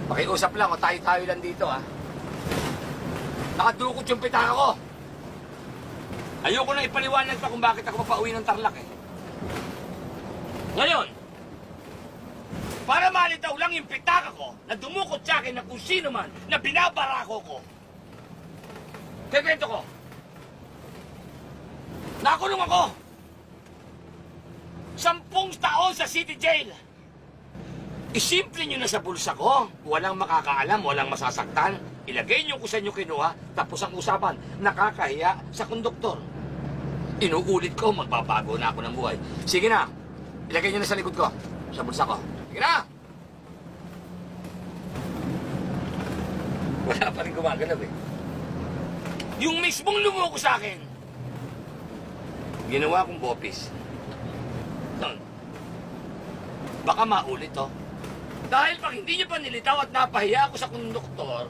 Pakiusap lang o tayo-tayo lang dito, ha? Nakadukot yung pitaka ko. Ayoko na ipaliwanag pa kung bakit ako papauwi ng Tarlac, eh. Ngayon, para malitaw lang yung pitaka ko na dumukot sa akin na kung sino man na binabarako ko. Kikwento ko. Nakulong ako. 10 taon sa City Jail. Isimple nyo na sa bulsa ko. Walang makakaalam, walang masasaktan. Ilagay nyo kung saan nyo kinuha, tapos ang usapan, nakakahiya sa konduktor. Inuulit ko, magbabago na ako ng buhay. Sige na, ilagay nyo na sa likod ko, sa bulsa ko. Sige na! Wala pa rin gumagalaw, eh. Yung mismong lumuko sa akin, ginawa kong bopis. Baka maulit, oh. Dahil pag hindi nyo pa nilitaw at napahiya ako sa konduktor,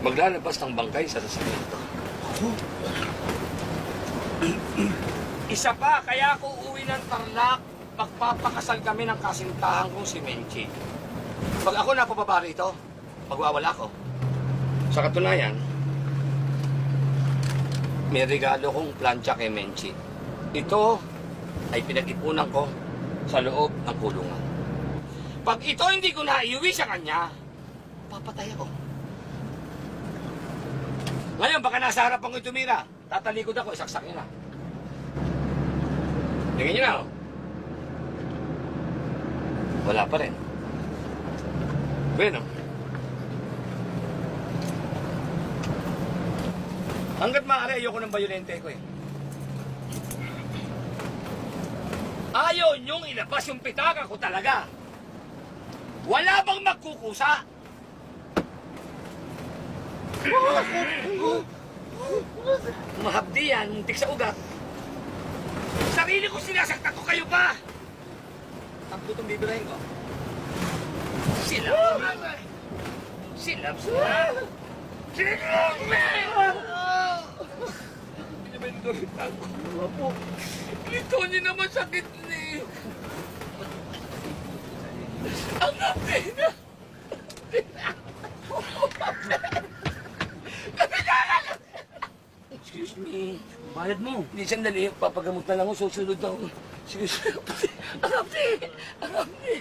maglalabas ng bangkay sa sasakyan ito. Isa pa, kaya ako uuwi ng Tarlac, magpapakasal kami ng kasintahan kong si Menchi. Pag ako napababa rito, magwawala ko. Sa katunayan, may regalo kong plancha kay Menchi. Ito ay pinag-ipunan ko sa loob ng kulungan. Pag ito hindi ko naiuwi sa kanya, papatay ako. Ngayon, baka nasa harapan ko tumira. Tatalikod ako, isaksak niya na. Tingnan niyo na, oh. Wala pa rin. Bueno. Hanggat maaari, ayoko ng bayolente ko, eh. Ayaw niyong ilabas yung pitaka ko talaga. Wala bang magkukusa? Mahabdi yan, muntik sa ugat. Sarili ko sinasaktan ko, kayo pa! Takbo itong bibirahin ko. Silap! Silap! Silap! Hindi naman ito rintago. Apo, ito niyo naman sakit ni... Ang nabi na! Excuse me. Bayad mo. Hindi sandali. Papagamot na lang ako. Susunod na ako. Excuse me. Ang nabi! Ang nabi!